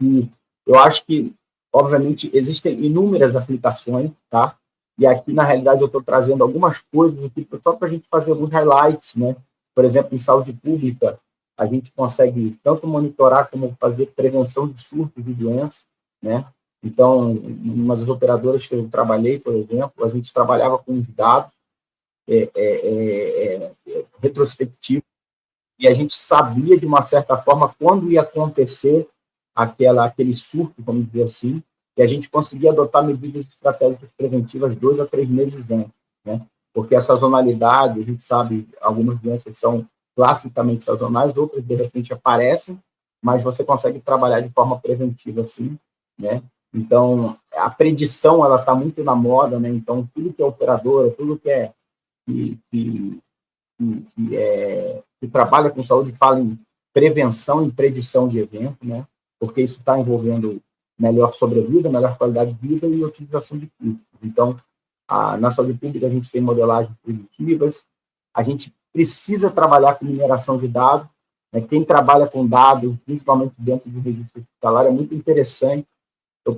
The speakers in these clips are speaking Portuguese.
E eu acho que, obviamente, existem inúmeras aplicações, tá? E aqui, na realidade, eu estou trazendo algumas coisas aqui só para a gente fazer alguns highlights, né? Por exemplo, em saúde pública, a gente consegue tanto monitorar como fazer prevenção de surtos de doenças, né? Então, uma das operadoras que eu trabalhei, por exemplo, a gente trabalhava com os dados retrospectivos e a gente sabia, de uma certa forma, quando ia acontecer aquele surto, vamos dizer assim, e a gente conseguia adotar medidas estratégicas preventivas 2 a 3 meses antes, né? Porque a sazonalidade, a gente sabe, algumas doenças são classicamente sazonais, outras, de repente, aparecem, mas você consegue trabalhar de forma preventiva, assim, né? Então, a predição, ela está muito na moda, né? Então, tudo que é operadora, tudo que, que, que trabalha com saúde fala em prevenção e predição de evento, né? Porque isso está envolvendo melhor sobrevida, melhor qualidade de vida e otimização de custos. Então, na saúde pública, a gente tem modelagens preditivas, a gente precisa trabalhar com mineração de dados, né? Quem trabalha com dados, principalmente dentro do registro hospitalar, é muito interessante. Eu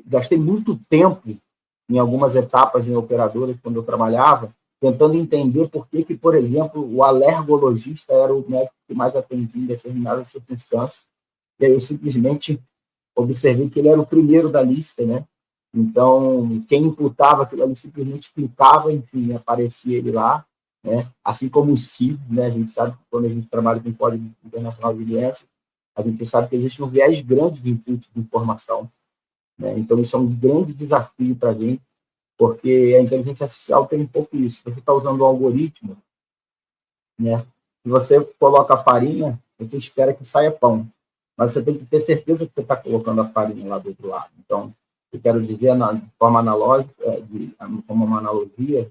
gastei muito tempo em algumas etapas em operadoras, quando eu trabalhava, tentando entender por que, por exemplo, o alergologista era o médico que mais atendia em determinadas circunstâncias. E aí eu simplesmente observei que ele era o primeiro da lista, né? Então, quem imputava aquilo ali simplesmente clicava, enfim, aparecia ele lá, né? Assim como o CID, né? A gente sabe que quando a gente trabalha com Código Internacional de Doenças, a gente sabe que existe um viés grande de input de informação, né? Então, isso é um grande desafio para a gente, porque a inteligência artificial tem um pouco isso. Você está usando um algoritmo, né? Se você coloca a farinha, você espera que saia pão, mas você tem que ter certeza que você está colocando a farinha lá do outro lado. Então, eu quero dizer, de forma analógica, como uma analogia,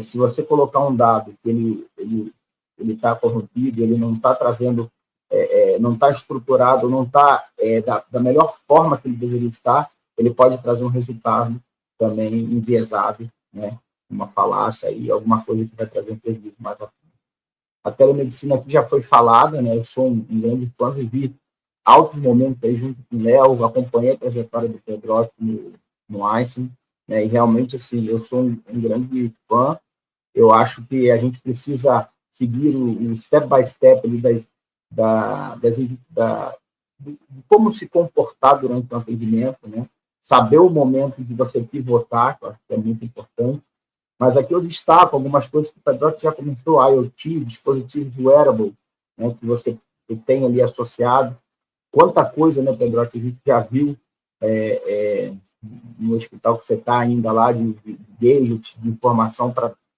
se você colocar um dado que ele está corrompido, ele não está trazendo, não está estruturado, não está da melhor forma que ele deveria estar, ele pode trazer um resultado também enviesado, né? Uma falácia e alguma coisa que vai trazer um prejuízo mais à frente. A telemedicina aqui já foi falada, né? Eu sou um grande fã, vivi altos momentos aí junto com o Léo, acompanhei a trajetória do Pedro no Einstein, né? E realmente, assim, eu sou um grande fã. Eu acho que a gente precisa seguir o step by step ali de como se comportar durante o atendimento, né? Saber o momento de você pivotar, que eu acho que é muito importante. Mas aqui eu destaco algumas coisas que o Pedro já começou, IoT, dispositivos wearable, né, que você tem ali associado. Quanta coisa, né, Pedro, que a gente já viu no hospital que você está ainda lá, de gadgets, de informação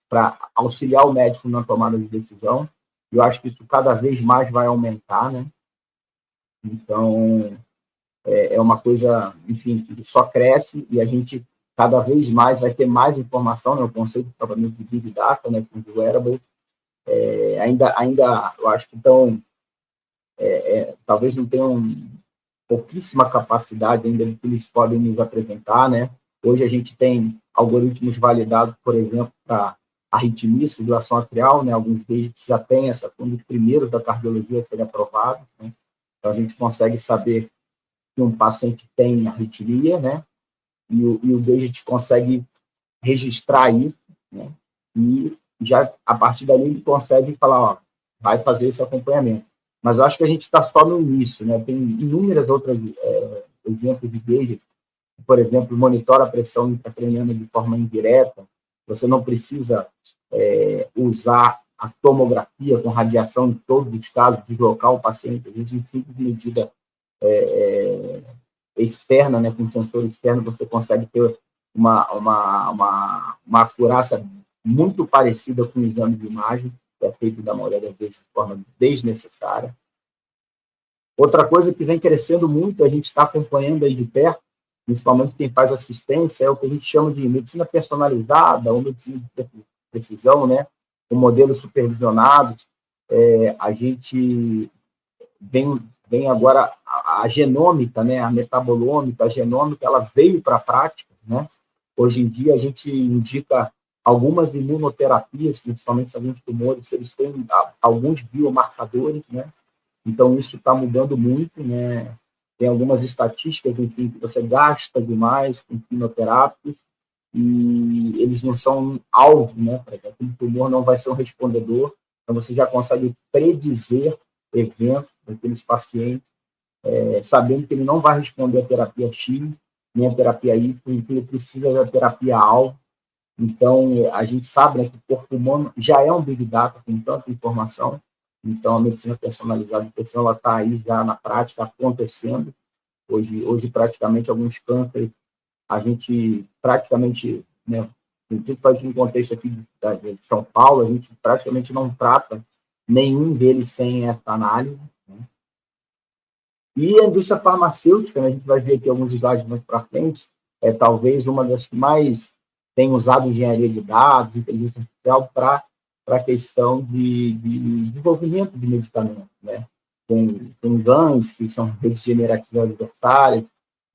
para auxiliar o médico na tomada de decisão. Eu acho que isso cada vez mais vai aumentar, né? Então, é uma coisa, enfim, que só cresce e a gente cada vez mais vai ter mais informação, né? O conceito de tratamento de Big Data, né, com o wearable, ainda, eu acho que talvez não tenham pouquíssima capacidade ainda do que eles podem nos apresentar, né? Hoje a gente tem algoritmos validados, por exemplo, para arritmia, fibrilação atrial, né? Alguns deles já têm essa, um dos primeiros da cardiologia a serem aprovados, né? Então a gente consegue saber que um paciente tem arritmia, né? E o Digit consegue registrar isso, né? E já a partir dali ele consegue falar, ó, vai fazer esse acompanhamento. Mas eu acho que a gente está só no início, né? Tem inúmeras outras exemplos de Digit, por exemplo, monitora a pressão intracraniana de forma indireta. Você não precisa usar a tomografia com radiação em todos os casos, deslocar o paciente. A gente, em simples medida externa, né, com sensor externo, você consegue ter uma acurácia muito parecida com o exame de imagem, que é feito da maioria das vezes de forma desnecessária. Outra coisa que vem crescendo muito, a gente está acompanhando aí de perto, principalmente quem faz assistência, é o que a gente chama de medicina personalizada ou medicina de precisão, né, com modelos supervisionados. A gente vem agora a genômica, né, a metabolômica, a genômica, ela veio para a prática, né? Hoje em dia a gente indica algumas imunoterapias, principalmente alguns tumores, eles têm alguns biomarcadores, né? Então isso está mudando muito, né? tem algumas estatísticas, enfim, que você gasta demais com quimioterápicos e eles não são alvo, né? Aquele tumor não vai ser um respondedor, então você já consegue predizer eventos daqueles pacientes, sabendo que ele não vai responder a terapia X, nem a terapia Y, então ele precisa da terapia alvo. Então, a gente sabe, né, que o corpo humano já é um big data com tanta informação, então a medicina personalizada de nutrição, ela está aí já na prática, acontecendo. Hoje praticamente, alguns cânceres, a gente praticamente, né, principalmente no contexto aqui de São Paulo, a gente praticamente não trata nenhum deles sem essa análise, né? E a indústria farmacêutica, né, a gente vai ver aqui alguns slides mais para frente, é talvez uma das que mais tem usado engenharia de dados, inteligência artificial para a questão de desenvolvimento de medicamentos, né? Com GANs, que são redes generativas adversárias,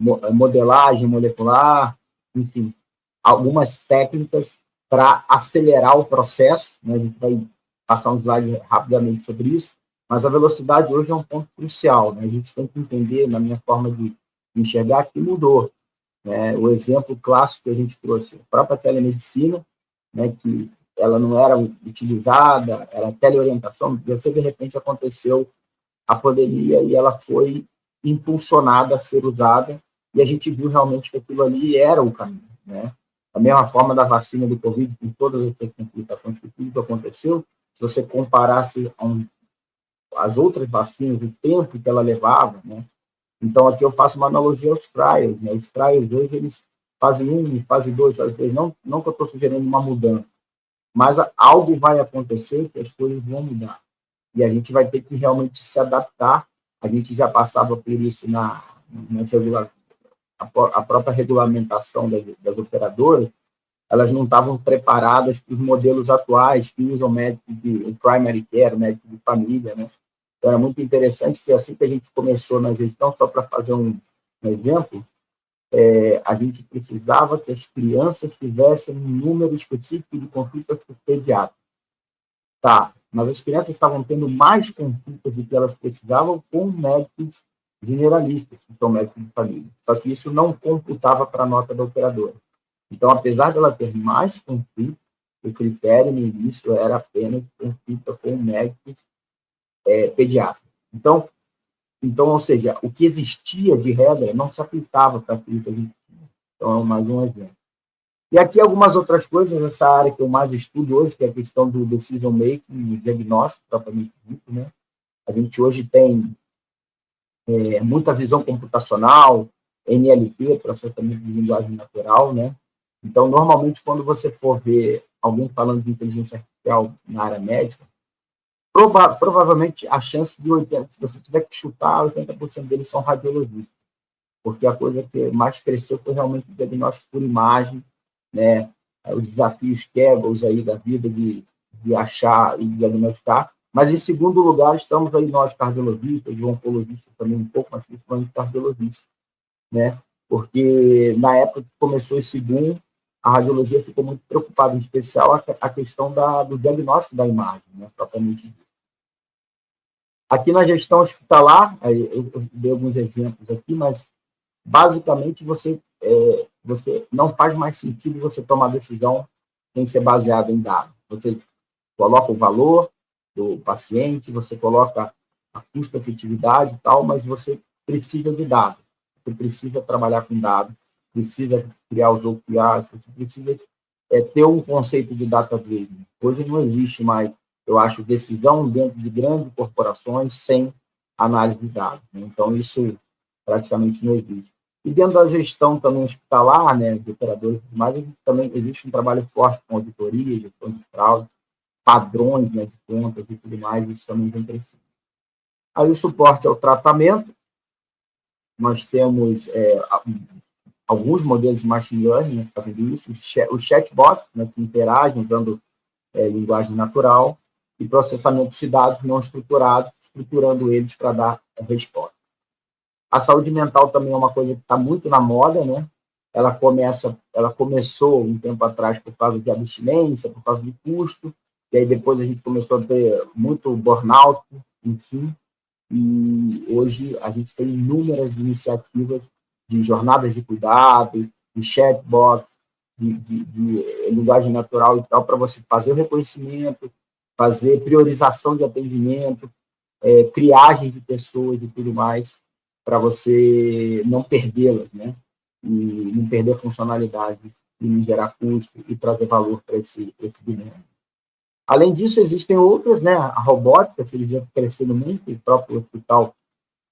modelagem molecular, enfim, algumas técnicas para acelerar o processo, né? A gente vai passar um slide rapidamente sobre isso, mas a velocidade hoje é um ponto crucial, né? A gente tem que entender, na minha forma de enxergar, que mudou, né? O exemplo clássico que a gente trouxe, a própria telemedicina, né, que ela não era utilizada, era teleorientação, de repente aconteceu a pandemia e ela foi impulsionada a ser usada, e a gente viu realmente que aquilo ali era o caminho, né? Da mesma forma da vacina do Covid, com todas as complicações que tudo aconteceu, se você comparasse as outras vacinas, o tempo que ela levava, né? Então, aqui eu faço uma analogia aos trials, né? Os trials hoje, eles fase 1, fase 2, fase 3, não que eu estou sugerindo uma mudança, mas algo vai acontecer que as coisas vão mudar. E a gente vai ter que realmente se adaptar. A gente já passava por isso a própria regulamentação das operadoras, elas não estavam preparadas para os modelos atuais que usam médico de primary care, médico de família, né? Então, é muito interessante que assim que a gente começou na gestão, só para fazer um exemplo, a gente precisava que as crianças tivessem um número específico de consultas por pediatra. Tá, mas as crianças estavam tendo mais consultas do que elas precisavam com médicos generalistas, que são médicos de família. Só que isso não computava para a nota da operadora. Então, apesar dela ter mais consultas, o critério no início era apenas consulta com médicos pediatra. Então, ou seja, o que existia de regra não se aplicava para aquilo que a gente tinha. Então, é mais um exemplo. E aqui algumas outras coisas, essa área que eu mais estudo hoje, que é a questão do decision making, diagnóstico, propriamente dito, né? A gente hoje tem muita visão computacional, NLP, processamento de linguagem natural, né? Então, normalmente, quando você for ver alguém falando de inteligência artificial na área médica, provavelmente a chance de 80%, se você tiver que chutar, 80% deles são radiologistas, porque a coisa que mais cresceu foi realmente o diagnóstico por imagem, né? Os desafios Kegels aí da vida de achar e diagnosticar. Mas, em segundo lugar, estamos aí nós, cardiologistas, oncologistas também um pouco, mas principalmente cardiologistas, né? Porque na época que começou esse boom, a radiologia ficou muito preocupada, em especial a questão do diagnóstico da imagem, né, propriamente dito. Aqui na gestão hospitalar, eu dei alguns exemplos aqui, mas basicamente você não faz mais sentido você tomar decisão sem ser baseado em dados. Você coloca o valor do paciente, você coloca a custo-efetividade e tal, mas você precisa de dados. Você precisa trabalhar com dados, precisa criar os OKRs, você precisa ter um conceito de data-driven. Hoje não existe mais, eu acho, decisão dentro de grandes corporações sem análise de dados, né? Então, isso praticamente não existe. E dentro da gestão também hospitalar, né, de operadores e tudo mais, também existe um trabalho forte com auditoria, gestão de fraude, padrões, né, de contas e tudo mais, isso também vem crescendo. Aí o suporte ao tratamento, nós temos alguns modelos de machine learning, né, fazendo isso, os chatbots, né, que interagem usando linguagem natural, e processamento de dados não estruturados, estruturando eles para dar resposta. A saúde mental também é uma coisa que está muito na moda, né? Ela começou um tempo atrás por causa de abstinência, por causa de custo, e aí depois a gente começou a ter muito burnout, enfim. e hoje a gente tem inúmeras iniciativas de jornadas de cuidado, de chatbots, de linguagem natural e tal, para você fazer o reconhecimento, fazer priorização de atendimento, triagem de pessoas e tudo mais, para você não perdê-las, né? E não perder funcionalidade, e não gerar custo e trazer valor para esse dinheiro. Além disso, existem outras, né? A robótica, a cirurgia crescendo muito, o próprio hospital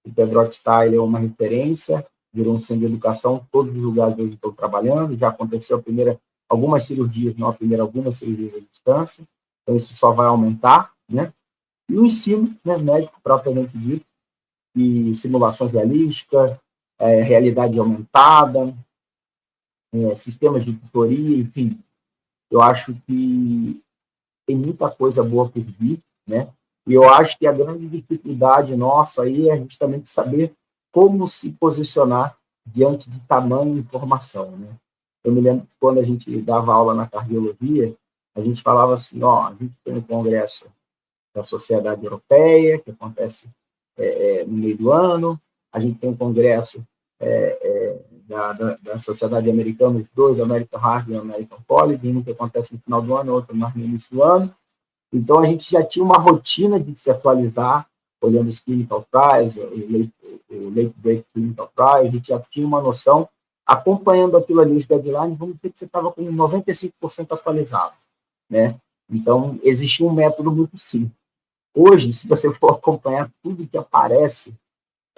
de Pedro Style é uma referência, virou um centro de educação, todos os lugares hoje estão trabalhando, já aconteceu algumas cirurgias à distância, então isso só vai aumentar, né? E o ensino, né, médico propriamente dito, e simulações realísticas, realidade aumentada, sistemas de tutoria, enfim, eu acho que tem muita coisa boa por vir, né? E eu acho que a grande dificuldade nossa aí é justamente saber como se posicionar diante de tamanha informação, né? Eu me lembro que quando a gente dava aula na cardiologia, a gente falava assim, a gente tem um congresso da Sociedade Europeia, que acontece no meio do ano, a gente tem um congresso da Sociedade Americana, os dois, American Heart e American College, um que acontece no final do ano, outro mais no início do ano. Então, a gente já tinha uma rotina de se atualizar, olhando os clinical trials, o late break clinical trials, a gente já tinha uma noção, acompanhando aquilo ali, os deadlines, vamos dizer que você estava com 95% atualizado, né? Então, existia um método muito simples. Hoje, se você for acompanhar tudo que aparece,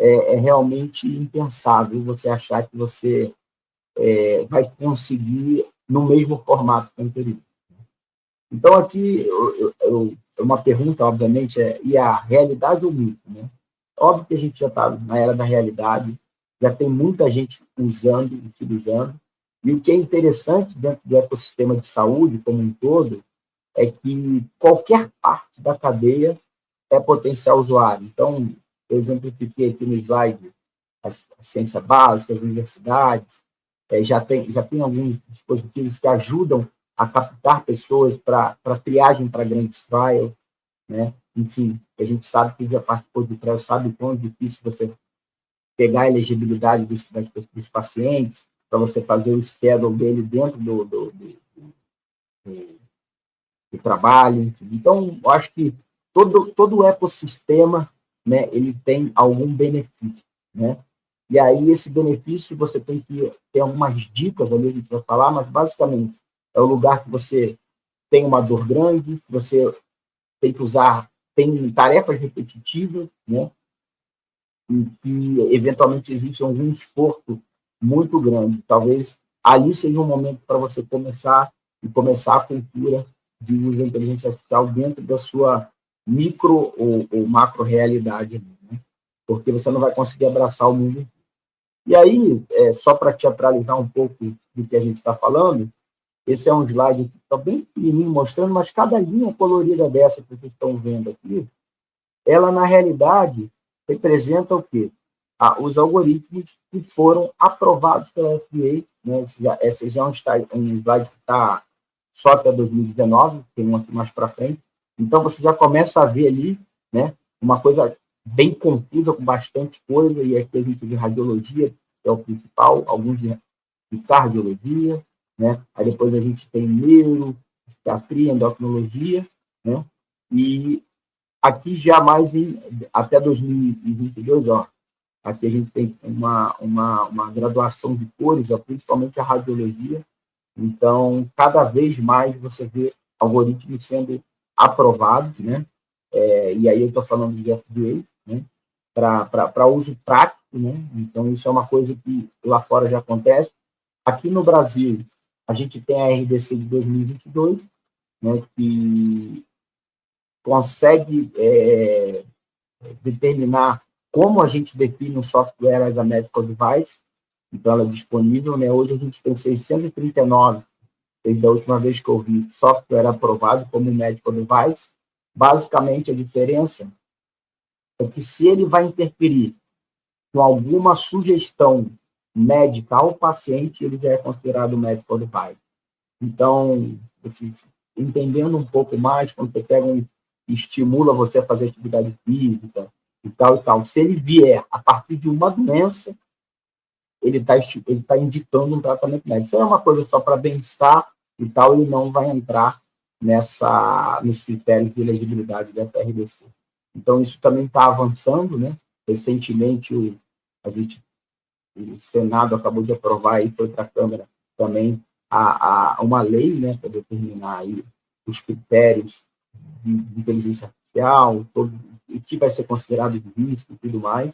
é realmente impensável você achar que você vai conseguir no mesmo formato que o anterior. Então, aqui, uma pergunta, obviamente, e a realidade ou mito? Né? Óbvio que a gente já está na era da realidade, já tem muita gente usando, utilizando, e o que é interessante dentro do ecossistema de saúde como um todo é que qualquer parte da cadeia é potencial usuário. Então, eu exemplifiquei aqui no slide a ciência básica, as universidades, já tem alguns dispositivos que ajudam a captar pessoas para triagem para grandes trials, né? Enfim, a gente sabe que já participou de trials, sabe o quão difícil você pegar a elegibilidade dos pacientes, para você fazer o schedule dele dentro do trabalho. Enfim. Então, eu acho que todo o ecossistema, né, ele tem algum benefício, né? E aí, esse benefício, você tem que ter algumas dicas ali, a gente vai falar, mas, basicamente, é o lugar que você tem uma dor grande, você tem que usar, tem tarefas repetitivas, né? E que, eventualmente, existe algum esforço muito grande. Talvez ali seja um momento para você começar a cultura de uso da inteligência artificial dentro da sua micro ou macro realidade, né? Porque você não vai conseguir abraçar o mundo. E aí, só para teatralizar um pouco do que a gente está falando, esse é um slide que está bem pequenininho mostrando, mas cada linha colorida dessa que vocês estão vendo aqui, ela, na realidade, representa o quê? Os algoritmos que foram aprovados pela FDA, né? Esse já é um slide que está só até 2019, tem um aqui mais para frente. Então, você já começa a ver ali, né, uma coisa bem confusa, com bastante coisa, e aqui a gente vê radiologia, que é o principal, alguns de cardiologia, né? Aí depois a gente tem neuro, psiquiatria, endocrinologia, né? E aqui já mais até 2022, aqui a gente tem uma graduação de cores, principalmente a radiologia. Então, cada vez mais você vê algoritmos sendo aprovados, né? E aí eu estou falando de FDA, né? Para uso prático, né? Então, isso é uma coisa que lá fora já acontece. Aqui no Brasil, a gente tem a RDC de 2022, né? Que consegue determinar como a gente define um software as a medical device. Então, ela é disponível, né? Hoje a gente tem 639, desde a última vez que eu vi, software aprovado como medical device. Basicamente, a diferença é que se ele vai interferir com alguma sugestão médica ao paciente, ele já é considerado medical device. Então, entendendo um pouco mais, quando você pega estimula você a fazer atividade física, e tal e tal. Se ele vier a partir de uma doença, ele tá indicando um tratamento médico. Se é uma coisa só para bem-estar e tal, ele não vai entrar nos critérios de elegibilidade da FRDC. Então, isso também está avançando, né? Recentemente, o Senado acabou de aprovar e foi para a Câmara também uma lei, né, para determinar aí os critérios de inteligência artificial, o que vai ser considerado de risco e tudo mais.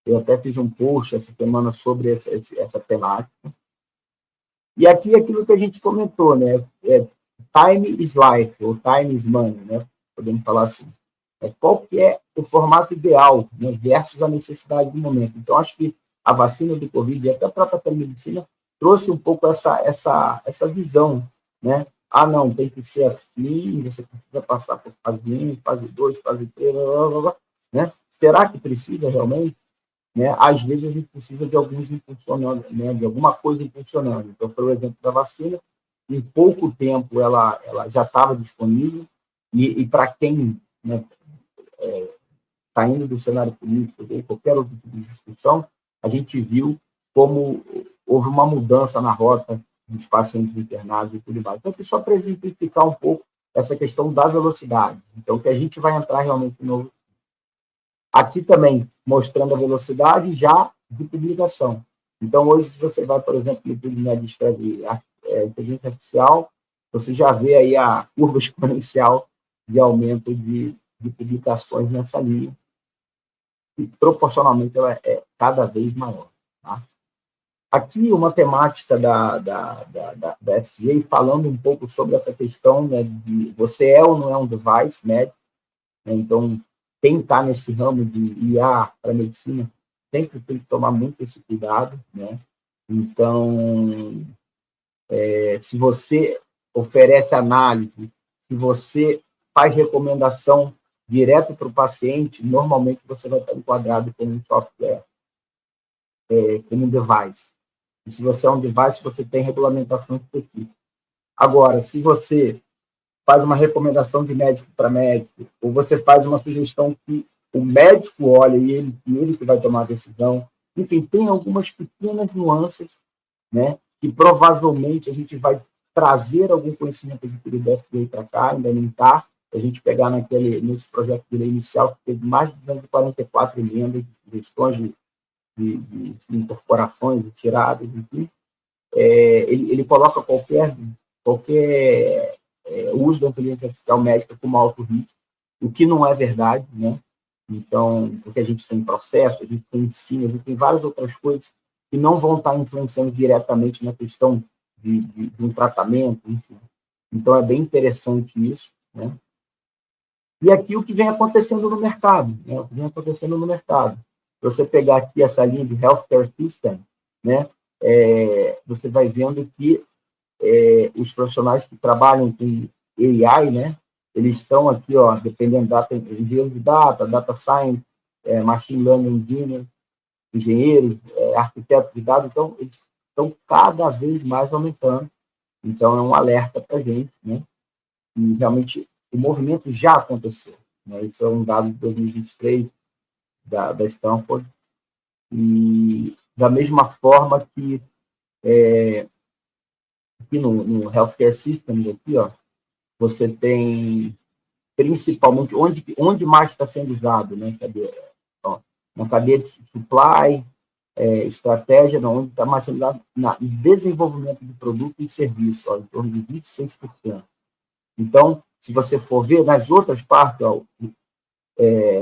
Eu até fiz um post essa semana sobre essa temática. E aqui aquilo que a gente comentou, né? Time is life, ou time is money, né? Podemos falar assim. Qual que é o formato ideal, né, versus a necessidade do momento. Então, acho que a vacina do Covid e até a própria telemedicina trouxe um pouco essa visão, né? Ah, não, tem que ser assim, você precisa passar por fase 1, fase 2, fase 3, blá, blá, blá, né? Será que precisa realmente? Né? Às vezes a gente precisa de alguns impulsionando, né? De alguma coisa impulsionando. Então, por exemplo, da vacina, em pouco tempo ela já estava disponível e para quem, né, saindo do cenário político ou qualquer outro tipo de discussão, a gente viu como houve uma mudança na rota dos pacientes internados e tudo mais. Então, aqui só para exemplificar um pouco essa questão da velocidade. Então, que a gente vai entrar realmente no novo. Aqui também, mostrando a velocidade já de publicação. Então, hoje, se você vai, por exemplo, no PubMed escreve inteligência artificial, você já vê aí a curva exponencial de aumento de publicações nessa linha, e proporcionalmente ela é cada vez maior. Tá? Aqui uma temática da FDA falando um pouco sobre essa questão, né, de você é ou não é um device médico, né? Então, quem está nesse ramo de IA para medicina sempre tem que tomar muito esse cuidado, né? Então, se você oferece análise, se você faz recomendação direto para o paciente, normalmente você vai estar enquadrado como um software, como um device. E se você é um device, você tem regulamentação específica. Agora, se você faz uma recomendação de médico para médico, ou você faz uma sugestão que o médico olha e ele que vai tomar a decisão, enfim, tem algumas pequenas nuances, né, que provavelmente a gente vai trazer algum conhecimento adquirido da FDA para cá, ainda não está, a gente pegar nesse projeto de lei inicial, que teve mais de 244 emendas, questões de incorporações, de tiradas, enfim, ele coloca qualquer uso da inteligência artificial médica como alto risco, o que não é verdade, né? Então, porque a gente tem processo, a gente tem ensino, a gente tem várias outras coisas que não vão estar influenciando diretamente na questão de um tratamento, enfim. Então, é bem interessante isso, né? E aqui o que vem acontecendo no mercado, né? O que vem acontecendo no mercado. Se você pegar aqui essa linha de healthcare system, né? Você vai vendo que os profissionais que trabalham com AI, né? Eles estão aqui, ó, dependendo da engenheiro de data science, machine learning engineer, engenheiros, arquitetos de dados, então eles estão cada vez mais aumentando. Então é um alerta para a gente, né? E realmente o movimento já aconteceu, né? Isso é um dado de 2023 da Stanford, e da mesma forma que aqui no Healthcare System, aqui, ó, você tem principalmente onde mais está sendo usado, né? Ó, na cadeia de supply, estratégia, onde está mais sendo usado no desenvolvimento de produto e serviço, ó, em torno de 26%. Então, se você for ver nas outras partes, ó,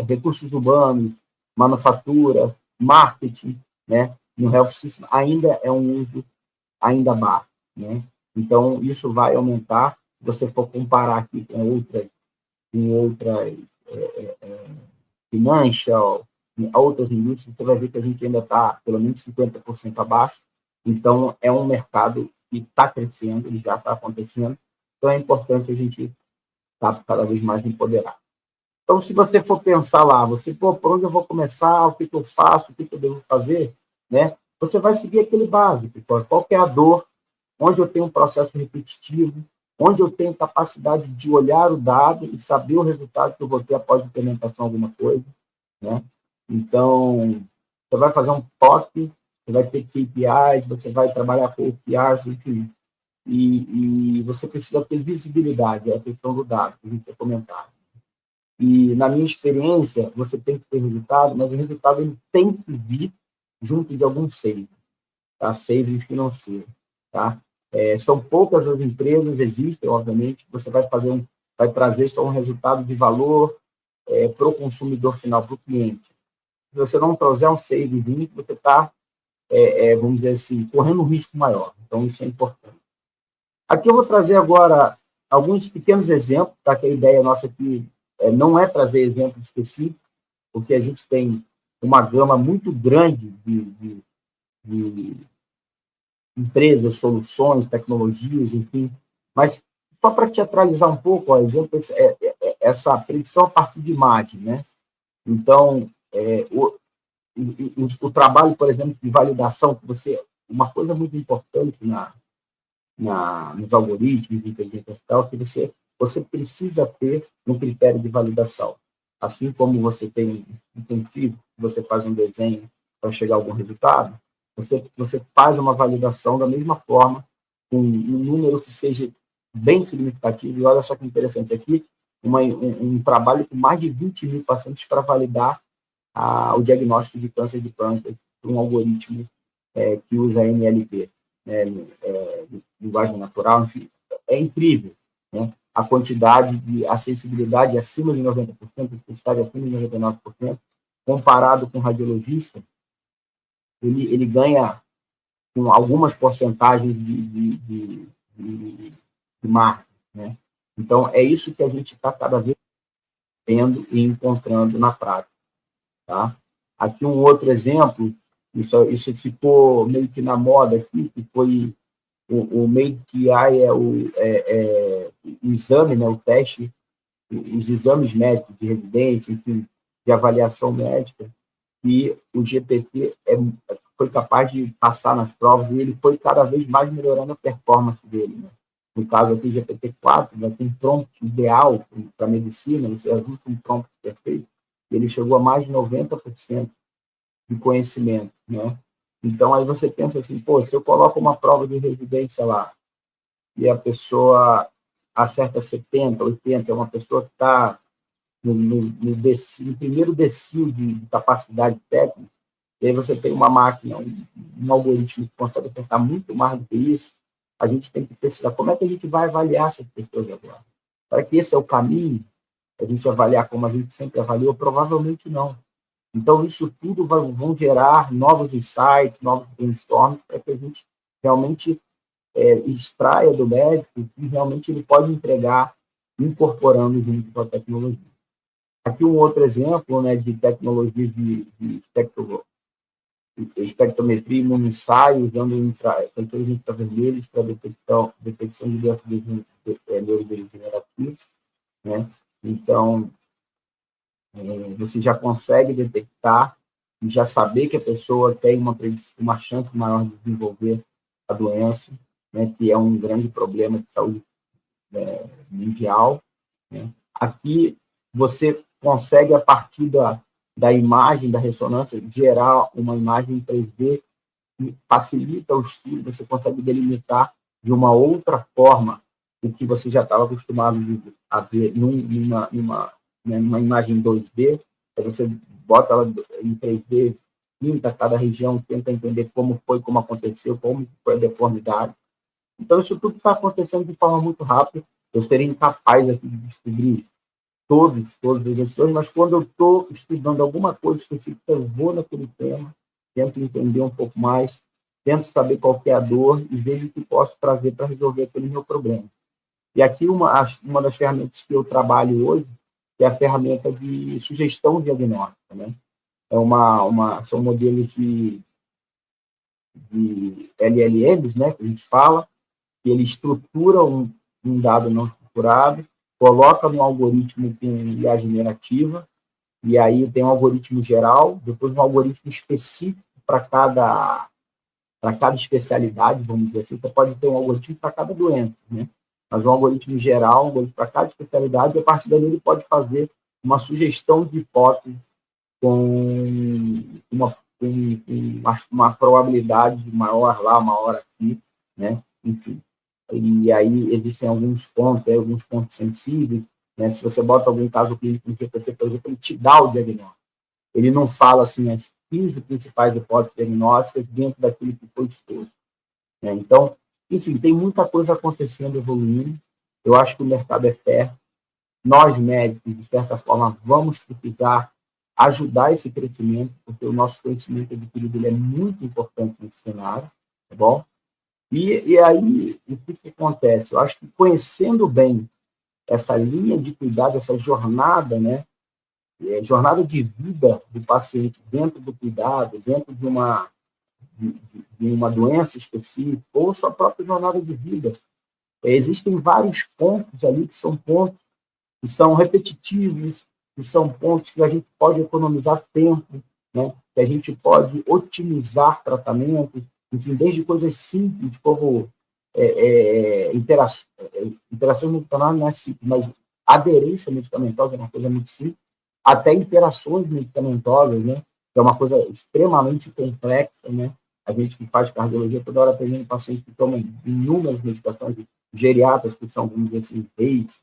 recursos humanos, manufatura, marketing, né? No Health System ainda é um uso ainda baixo, né? Então, isso vai aumentar, se você for comparar aqui com outras financial, outras indústrias, você vai ver que a gente ainda está pelo menos 50% abaixo. Então, é um mercado que está crescendo, ele já está acontecendo. Então, é importante a gente estar cada vez mais empoderado. Então, se você for pensar lá, por onde eu vou começar, o que eu faço, o que eu devo fazer, né? Você vai seguir aquele básico, qual que é a dor, onde eu tenho um processo repetitivo, onde eu tenho capacidade de olhar o dado e saber o resultado que eu vou ter após a implementação de alguma coisa, né? Então, você vai fazer um POC, você vai ter KPIs, você vai trabalhar com OKRs, enfim, e você precisa ter visibilidade, é a questão do dado, que a gente tem comentado. E, na minha experiência, você tem que ter resultado, mas o resultado ele tem que vir junto de algum saving, tá? Saving financeiro, tá? São poucas as empresas, existem, obviamente, que você vai trazer só um resultado de valor para o consumidor final, para o cliente. Se você não trouxer um saving, você está, vamos dizer assim, correndo um risco maior. Então, isso é importante. Aqui eu vou trazer agora alguns pequenos exemplos, tá? Que a ideia nossa aqui não é trazer exemplos específicos, porque a gente tem uma gama muito grande de empresas, soluções, tecnologias, enfim. Mas, só para teatralizar um pouco, ó, exemplo, essa predição a partir de imagem, né? Então, o trabalho, por exemplo, de validação, uma coisa muito importante nos algoritmos de inteligência artificial, que você precisa ter um critério de validação. Assim como você tem um científico, você faz um desenho para chegar a algum resultado, você faz uma validação da mesma forma, com um número que seja bem significativo. E olha só que interessante aqui, um trabalho com mais de 20 mil pacientes para validar o diagnóstico de câncer de pâncreas por um algoritmo que usa NLP, né, linguagem natural, enfim, é incrível, né? A quantidade de acessibilidade acima de 90%, especificidade acima de 99%, comparado com o radiologista, ele ganha com algumas porcentagens de margem, né? Então, é isso que a gente está cada vez vendo e encontrando na prática, tá? Aqui um outro exemplo, isso ficou meio que na moda aqui, que foi o MADE-QI o exame, né, o teste, os exames médicos de residência, enfim, de avaliação médica, e o GPT foi capaz de passar nas provas e ele foi cada vez mais melhorando a performance dele, né? No caso aqui, GPT-4, né, tem prompt ideal para medicina, você ajusta um prompt perfeito, e ele chegou a mais de 90% de conhecimento, né? Então, aí você pensa assim, pô, se eu coloco uma prova de residência lá e a pessoa acerta 70, 80, é uma pessoa que está no primeiro decil de capacidade técnica, e aí você tem uma máquina, um algoritmo que consegue acertar muito mais do que isso, a gente tem que precisar, como é que a gente vai avaliar essas pessoas agora? Será que esse é o caminho? A gente avaliar como a gente sempre avaliou? Provavelmente não. Então, isso tudo vão gerar novos insights, novos brainstorms, para que a gente realmente extraia do médico que realmente ele pode entregar incorporando junto com a tecnologia. Aqui um outro exemplo, né, de tecnologia de espectrometria imunossaio, usando sensores infravermelhos para detecção de doenças neurodegenerativas, né? Então, você já consegue detectar e já saber que a pessoa tem uma chance maior de desenvolver a doença, né, que é um grande problema de saúde mundial, né? Aqui, você consegue, a partir da imagem, da ressonância, gerar uma imagem em 3D que facilita o estudo, você consegue delimitar de uma outra forma o que você já estava acostumado a ver numa imagem 2D, aí você bota ela em 3D, pinta cada região, tenta entender como foi, como aconteceu, como foi a deformidade. Então, isso tudo está acontecendo de forma muito rápida. Eu seria incapaz aqui de descobrir todos os exercícios, mas quando eu estou estudando alguma coisa específica, eu vou naquele tema, tento entender um pouco mais, tento saber qual é a dor e vejo o que posso trazer para resolver aquele meu problema. E aqui uma das ferramentas que eu trabalho hoje é a ferramenta de sugestão diagnóstica, né? São modelos de LLMs, né, que a gente fala, que ele estrutura um dado não estruturado, coloca no algoritmo com IA generativa, e aí tem um algoritmo geral, depois um algoritmo específico para cada especialidade, vamos dizer assim. Você pode ter um algoritmo para cada doença, né? Mas um algoritmo geral, um algoritmo para cada especialidade, e a partir daí ele pode fazer uma sugestão de hipótese com uma probabilidade maior lá, maior aqui, né? Enfim. E aí existem alguns pontos sensíveis, né? Se você bota algum caso clínico no GPT, por exemplo, ele te dá o diagnóstico. Ele não fala assim as 15 principais hipóteses diagnósticas dentro daquilo que foi exposto, né? Então, enfim, tem muita coisa acontecendo, evoluindo. Eu acho que o mercado é fértil. Nós, médicos, de certa forma, vamos precisar ajudar esse crescimento, porque o nosso conhecimento adquirido ele é muito importante nesse cenário, tá bom? E aí, o que acontece? Eu acho que conhecendo bem essa linha de cuidado, essa jornada, né? Jornada de vida do paciente dentro do cuidado, dentro de uma doença específica, ou sua própria jornada de vida. Existem vários pontos ali que são pontos que são repetitivos, que são pontos que a gente pode economizar tempo, né? Que a gente pode otimizar tratamento, enfim, desde coisas simples, como interações medicamentos, não é simples, mas aderência medicamentosa é uma coisa muito simples, até interações medicamentosas, né? Que é uma coisa extremamente complexa, né? A gente que faz cardiologia toda hora tem pacientes que tomam inúmeras medicações geriátricas, que são, vamos dizer assim, reis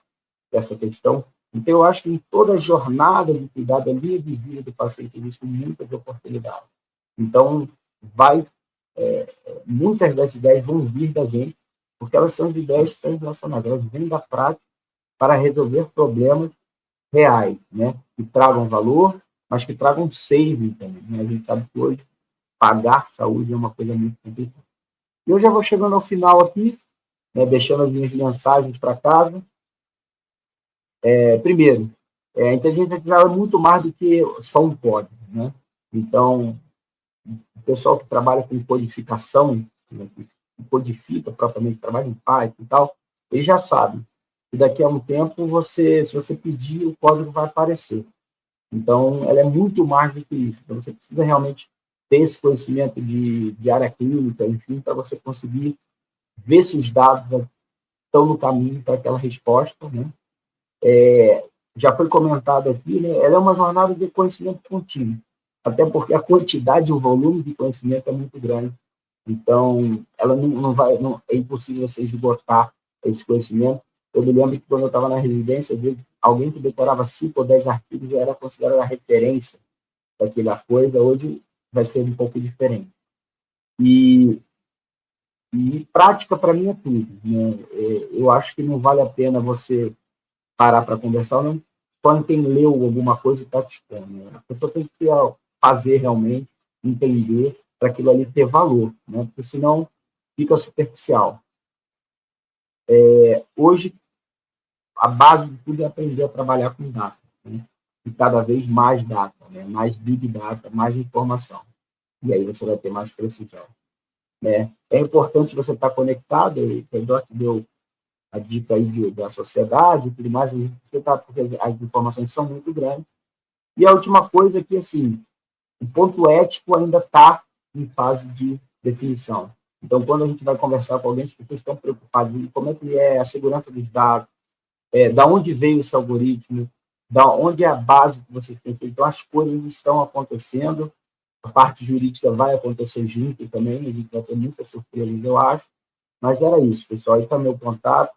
dessa questão. Então, eu acho que em toda a jornada de cuidado, a linha de vida do paciente, existem muitas oportunidades. Então, muitas das ideias vão vir da gente, porque elas são as ideias translacionais, elas vêm da prática para resolver problemas reais, né? Que tragam valor, mas que tragam saving também, né? A gente sabe que hoje pagar saúde é uma coisa muito complicada. E eu já vou chegando ao final aqui, né, deixando as minhas mensagens para casa. Primeiro, a inteligência artificial é muito mais do que só um código, né? Então, o pessoal que trabalha com codificação, né, que codifica propriamente, trabalha em Python e tal, eles já sabem que daqui a um tempo, se você pedir, o código vai aparecer. Então, ela é muito mais do que isso. Então, você precisa realmente ter esse conhecimento de área clínica, enfim, para você conseguir ver se os dados estão no caminho para aquela resposta, né? Já foi comentado aqui, né? Ela é uma jornada de conhecimento contínuo, até porque a quantidade e o volume de conhecimento é muito grande. Então, ela é impossível você esgotar esse conhecimento. Eu me lembro que quando eu estava na residência, alguém que decorava 5 ou 10 artigos já era considerado a referência daquela coisa. Hoje vai ser um pouco diferente. E prática, para mim, é tudo, né? Eu acho que não vale a pena você parar para conversar, não só em quem leu alguma coisa e está te expondo, né? A pessoa tem que fazer realmente, entender, para aquilo ali ter valor, né? Porque senão fica superficial. Hoje, a base de tudo é aprender a trabalhar com data, né? E cada vez mais data, né? Mais big data, mais informação. E aí você vai ter mais precisão, né? É importante você estar conectado, e o Doc deu a dica aí da sociedade e tudo mais, porque as informações são muito grandes. E a última coisa é que, assim, o ponto ético ainda está em fase de definição. Então, quando a gente vai conversar com alguém, as pessoas estão preocupadas em como é que é a segurança dos dados, da onde veio esse algoritmo, da onde é a base que você tem feito. Então, as coisas estão acontecendo, a parte jurídica vai acontecer junto também, a gente vai ter muitas surpresas, eu acho. Mas era isso, pessoal. Aí está meu contato.